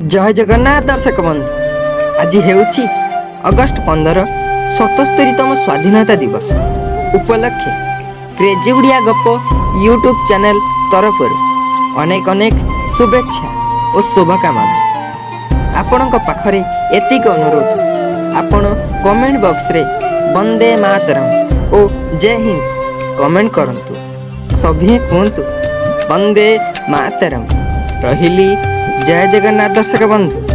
जय जगन्नाथ दर्शक बंधु। आज हेउछि अगस्ट 15 77तम स्वाधीनता दिवस उपलक्षे क्रेजी उड़िया गप यूट्यूब चैनल तरफ अनेक अनेक शुभेच्छा और शुभकामना। आपणक पाखरे एतिक अनुरोध, आपण कमेंट बॉक्स रे वंदे मातरम ओ जय हिंद कमेंट करंतु। सभी कहतु वंदे मातरम। रहिली जय जगन्नाथ दर्शक बंधु।